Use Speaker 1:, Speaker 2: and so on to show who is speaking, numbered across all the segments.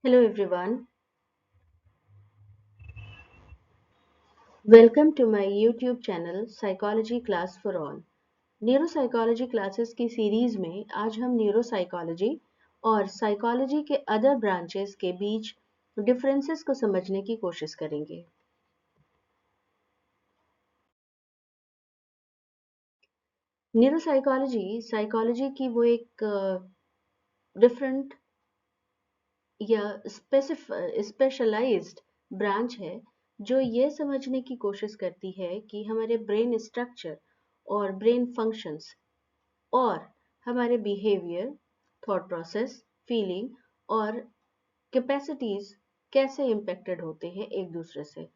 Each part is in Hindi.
Speaker 1: Hello everyone, welcome to my YouTube channel Psychology Class for All। Neuropsychology classes की सीरीज में आज हम न्यूरोसाइकोलॉजी और साइकोलॉजी के अदर ब्रांचेस के बीच डिफरेंसेस को समझने की कोशिश करेंगे। न्यूरोसाइकोलॉजी साइकोलॉजी की वो एक डिफरेंट या स्पेशलाइज्ड ब्रांच है जो ये समझने की कोशिश करती है कि हमारे ब्रेन स्ट्रक्चर और ब्रेन फंक्शंस और हमारे बिहेवियर, थॉट प्रोसेस, फीलिंग और कैपेसिटीज कैसे इम्पेक्टेड होते हैं एक दूसरे से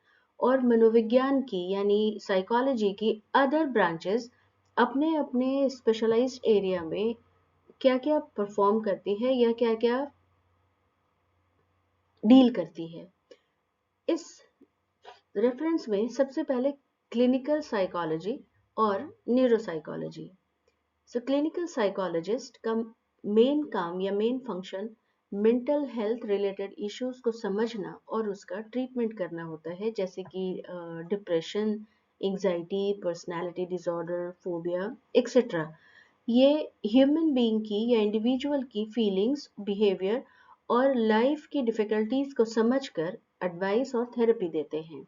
Speaker 1: और मनोविज्ञान की यानी साइकोलॉजी की अदर ब्रांचेस अपने अपने स्पेशलाइज्ड एरिया में क्या क्या परफॉर्म करती है या क्या क्या डील करती है। इस रेफरेंस में सबसे पहले क्लिनिकल साइकोलॉजी और न्यूरोसाइकोलॉजी। सो क्लिनिकल साइकोलॉजिस्ट का मेन काम या main function mental health related issues को समझना और उसका ट्रीटमेंट करना होता है, जैसे कि depression, anxiety, personality disorder, phobia etcetera. ये ह्यूमन बीइंग की या इंडिविजुअल की फीलिंग्स, बिहेवियर और लाइफ की डिफिकल्टीज को समझकर एडवाइस और थेरेपी देते हैं।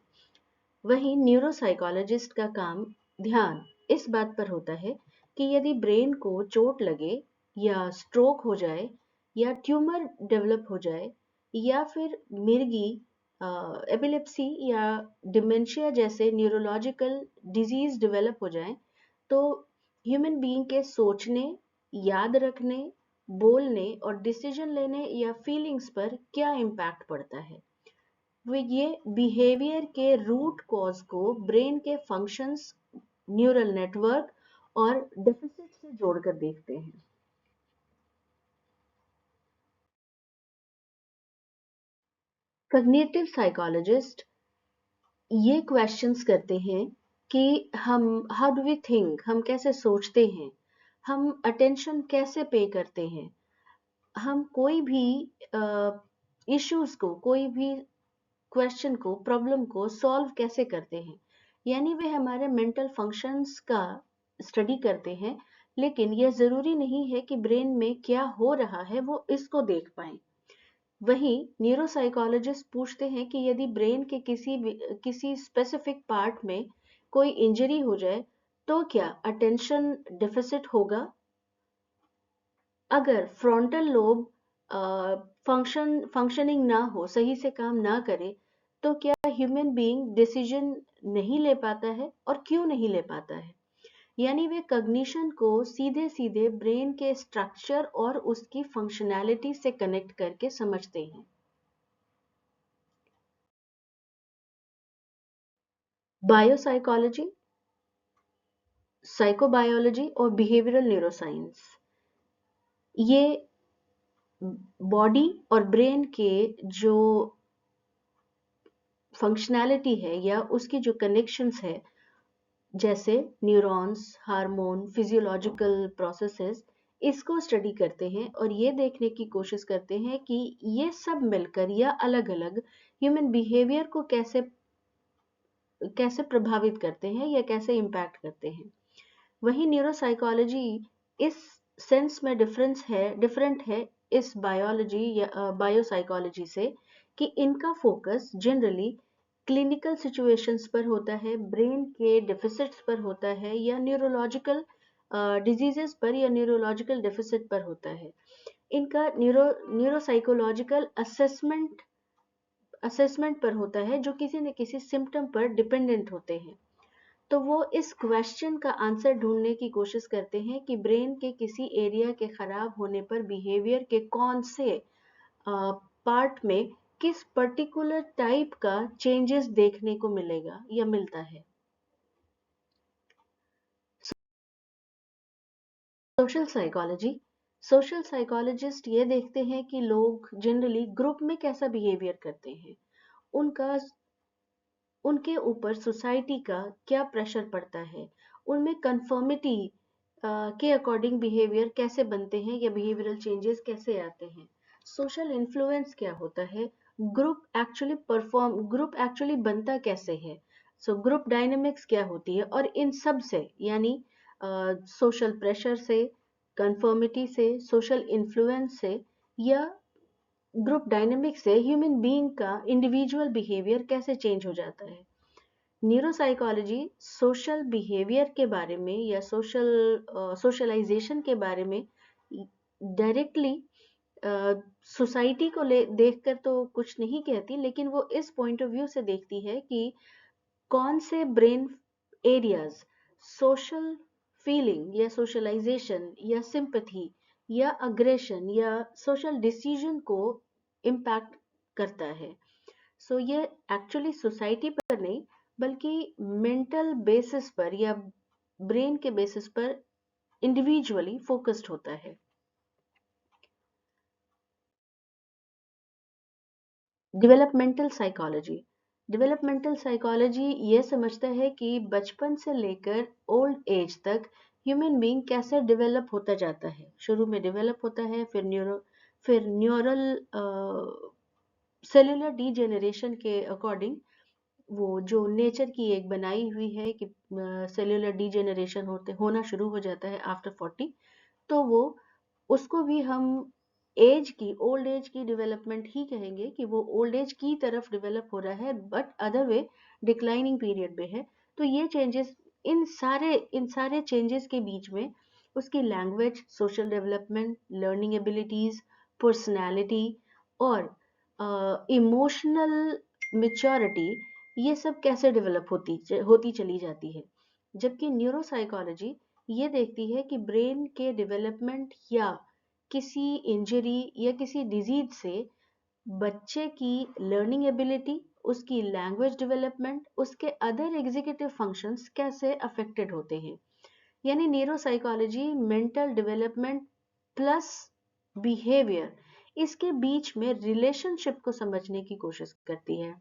Speaker 1: वहीं न्यूरोसाइकोलॉजिस्ट का काम ध्यान इस बात पर होता है कि यदि ब्रेन को चोट लगे या स्ट्रोक हो जाए या ट्यूमर डेवलप हो जाए या फिर मिर्गी, एपिलेप्सी या डिमेंशिया जैसे न्यूरोलॉजिकल डिजीज डेवलप हो जाए, तो ह्यूमन बीइंग के सोचने, याद रखने, बोलने और डिसीजन लेने या फीलिंग्स पर क्या इम्पैक्ट पड़ता है। वो ये बिहेवियर के रूट कॉज को ब्रेन के फंक्शंस, न्यूरल नेटवर्क और डेफिसिट से जोड़कर देखते हैं। कॉग्निटिव साइकोलॉजिस्ट ये क्वेश्चंस करते हैं कि हम हाउ डू वी थिंक, हम कैसे सोचते हैं, हम अटेंशन कैसे पे करते हैं, हम कोई भी इश्यूज को, कोई भी क्वेश्चन को, प्रॉब्लम को सॉल्व कैसे करते हैं। यानी वे हमारे मेंटल फंक्शंस का स्टडी करते हैं, लेकिन यह जरूरी नहीं है कि ब्रेन में क्या हो रहा है वो इसको देख पाए। वहीं न्यूरोसाइकोलॉजिस्ट पूछते हैं कि यदि ब्रेन के किसी स्पेसिफिक पार्ट में कोई इंजरी हो जाए तो क्या अटेंशन डिफिसिट होगा। अगर फ्रंटल लोब फंक्शनिंग ना हो, सही से काम ना करे, तो क्या ह्यूमन बीइंग डिसीजन नहीं ले पाता है और क्यों नहीं ले पाता है। यानी वे कॉग्निशन को सीधे सीधे ब्रेन के स्ट्रक्चर और उसकी फंक्शनैलिटी से कनेक्ट करके समझते हैं। बायोसाइकोलॉजी, साइकोबायोलॉजी और बिहेवियरल न्यूरोसाइंस ये बॉडी और ब्रेन के जो फंक्शनैलिटी है या उसकी जो कनेक्शंस है, जैसे न्यूरॉन्स, हार्मोन, फिजियोलॉजिकल प्रोसेसेस, इसको स्टडी करते हैं और ये देखने की कोशिश करते हैं कि ये सब मिलकर या अलग-अलग ह्यूमन बिहेवियर को कैसे कैसे प्रभावित करते हैं या कैसे इम्पैक्ट करते हैं। वहीं न्यूरोसाइकोलॉजी इस सेंस में डिफरेंट है इस बायोलॉजी या बायोसाइकोलॉजी से कि इनका फोकस जनरली क्लिनिकल सिचुएशंस पर होता है, ब्रेन के डेफिसिट्स पर होता है या न्यूरोलॉजिकल डिजीजेस पर या न्यूरोलॉजिकल डेफिसिट पर होता है। इनका न्यूरोसाइकोलॉजिकल असेसमेंट पर होता है जो किसी न किसी सिम्टम पर डिपेंडेंट होते हैं। तो वो इस क्वेश्चन का आंसर ढूंढने की कोशिश करते हैं कि ब्रेन के किसी एरिया के खराब होने पर बिहेवियर के कौन से पार्ट में किस पर्टिकुलर टाइप का चेंजेस देखने को मिलेगा या मिलता है। सोशल साइकोलॉजी, सोशल साइकोलॉजिस्ट ये देखते हैं कि लोग जनरली ग्रुप में कैसा बिहेवियर करते हैं, उनका उनके ऊपर सोसाइटी का क्या प्रेशर पड़ता है, उनमें कंफर्मिटी के अकॉर्डिंग बिहेवियर कैसे बनते हैं या बिहेवियरल चेंजेस कैसे आते हैं। सोशल इन्फ्लुएंस क्या होता है, ग्रुप एक्चुअली बनता कैसे है, सो ग्रुप डायनेमिक्स क्या होती है, और इन सब से यानी सोशल प्रेशर से, कंफर्मिटी से, सोशल इन्फ्लुएंस से या ग्रुप डायनेमिक्स से ह्यूमन बीइंग का इंडिविजुअल बिहेवियर कैसे चेंज हो जाता है। न्यूरोसाइकोलॉजी सोशल बिहेवियर के बारे में या सोशलाइजेशन के बारे में डायरेक्टली सोसाइटी को ले देखकर तो कुछ नहीं कहती, लेकिन वो इस पॉइंट ऑफ व्यू से देखती है कि कौन से ब्रेन एरियाज सोशल फीलिंग या सोशलाइजेशन या सिंपैथी या अग्रेशन या सोशल डिसीजन को इम्पैक्ट करता है। सो ये एक्चुअली सोसाइटी पर नहीं बल्कि मेंटल बेसिस पर या ब्रेन के बेसिस पर इंडिविजुअली फोकस्ड होता है। डेवलपमेंटल साइकोलॉजी ये समझता है कि बचपन से लेकर ओल्ड एज तक ह्यूमन बीइंग कैसे डेवलप होता जाता है। शुरू में डेवलप होता है, फिर न्यूरल सेलुलर डीजेनरेशन के अकॉर्डिंग वो जो नेचर की एक बनाई हुई है कि सेलुलर डीजेनरेशन होना शुरू हो जाता है आफ्टर 40। तो वो उसको भी हम ओल्ड एज की डेवलपमेंट ही कहेंगे कि वो ओल्ड एज की तरफ डेवलप हो रहा है, but other way declining period में है। तो ये चेंजेस, इन सारे चेंजेस के बीच में उसकी language, social development, learning abilities, personality और इमोशनल मेच्योरिटी, ये सब कैसे डेवलप होती चली जाती है। जबकि न्यूरोसाइकोलॉजी ये देखती है कि ब्रेन के डेवलपमेंट या किसी इंजरी या किसी डिजीज से बच्चे की लर्निंग एबिलिटी, उसकी लैंग्वेज डेवलपमेंट, उसके अदर एग्जीक्यूटिव फंक्शंस कैसे अफेक्टेड होते हैं। यानी neuropsychology mental development plus behaviour, इसके बीच में रिलेशनशिप को समझने की कोशिश करती है।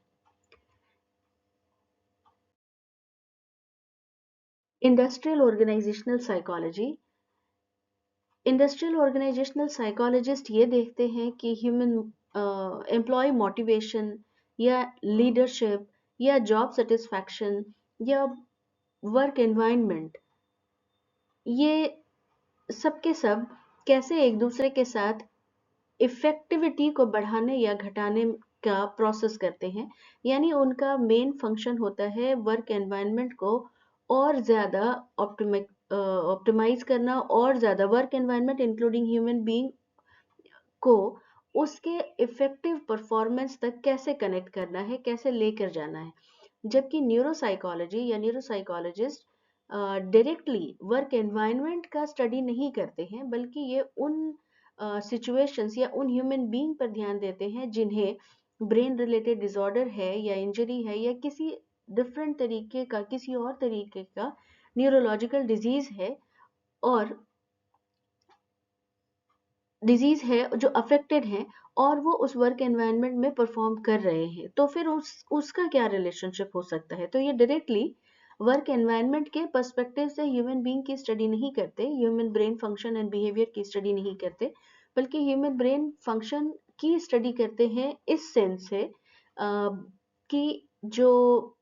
Speaker 1: Industrial organisational psychology industrial organisational psychologist ये देखते हैं कि ह्यूमन एम्प्लॉय मोटिवेशन या लीडरशिप या जॉब सेटिस्फैक्शन या वर्क एनवायरनमेंट, ये सब के सब कैसे एक दूसरे के साथ इफेक्टिविटी को बढ़ाने या घटाने का प्रोसेस करते हैं। यानी उनका मेन फंक्शन होता है वर्क एनवायरनमेंट को और ज़्यादा ऑप्टिमाइज करना, और ज़्यादा work environment including human being को उसके इफेक्टिव परफॉर्मेंस तक कैसे कनेक्ट करना है, कैसे लेकर जाना है। जबकि न्यूरोसाइकोलॉजी या न्यूरोसाइकोलॉजिस्ट डायरेक्टली वर्क एनवायरनमेंट का स्टडी नहीं करते हैं, बल्कि ये उन सिचुएशंस या उन ह्यूमन बीइंग पर ध्यान देते हैं जिन्हें ब्रेन रिलेटेड डिसऑर्डर है या इंजरी है या किसी और तरीके का न्यूरोलॉजिकल और डिजीज है जो अफेक्टेड है, और वो उस वर्क एनवायरनमेंट में परफॉर्म कर रहे हैं। तो फिर उसका क्या रिलेशनशिप हो सकता है। तो ये डायरेक्टली वर्क एनवायरनमेंट के पर्सपेक्टिव से ह्यूमन बीइंग की स्टडी नहीं करते, human brain function and behaviour की स्टडी नहीं करते, बल्कि ह्यूमन ब्रेन फंक्शन की स्टडी करते हैं इस सेंस से कि जो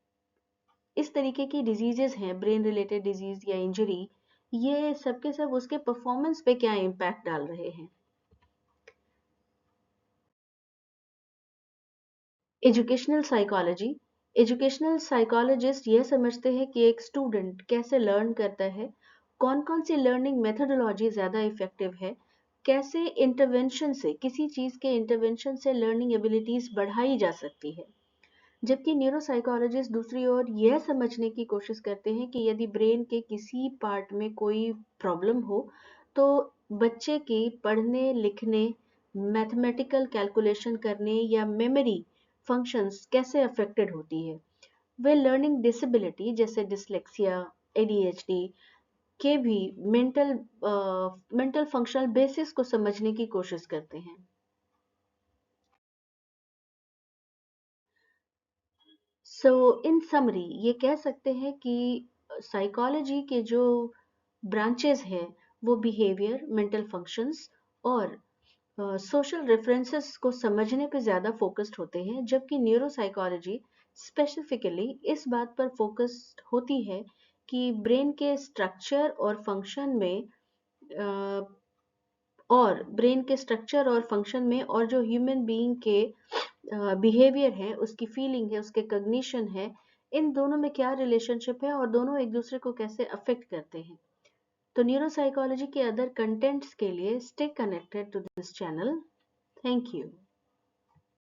Speaker 1: इस तरीके की डिजीजेस हैं, ब्रेन रिलेटेड डिजीज या इंजरी, ये सब के सब उसके परफॉर्मेंस पे क्या इम्पैक्ट डाल रहे हैं। एजुकेशनल साइकोलॉजी एजुकेशनल साइकोलॉजिस्ट यह समझते हैं कि एक स्टूडेंट कैसे लर्न करता है, कौन कौन सी लर्निंग मेथोडोलॉजी ज़्यादा इफेक्टिव है, कैसे किसी चीज़ के इंटरवेंशन से लर्निंग एबिलिटीज़ बढ़ाई जा सकती है। जबकि न्यूरोसाइकोलॉजिस्ट दूसरी ओर यह समझने की कोशिश करते हैं कि यदि ब्रेन के किसी पार्ट में कोई प्रॉब्लम हो तो बच्चे की पढ़ने लिखने, मैथमेटिकल कैलकुलेशन करने या मेमोरी फंक्शंस कैसे अफेक्टेड होती है। वे लर्निंग डिसेबिलिटी जैसे डिसलेक्सिया, एडीएचडी के भी मेंटल फंक्शनल बेसिस को समझने की कोशिश करते हैं। सो इन समरी ये कह सकते हैं कि साइकोलॉजी के जो ब्रांचेस हैं वो बिहेवियर, मेंटल फंक्शंस और सोशल रेफरेंसेस को समझने पे ज़्यादा फोकस्ड होते हैं, जबकि न्यूरोसाइकोलॉजी स्पेसिफिकली इस बात पर फोकस्ड होती है कि ब्रेन के स्ट्रक्चर और फंक्शन में और जो ह्यूमन बीइंग के बिहेवियर है, उसकी फीलिंग है, उसके कग्निशन है, इन दोनों में क्या रिलेशनशिप है और दोनों एक दूसरे को कैसे अफेक्ट करते हैं। तो न्यूरोसाइकोलॉजी के अदर कंटेंट्स के लिए stay connected to this channel. Thank you.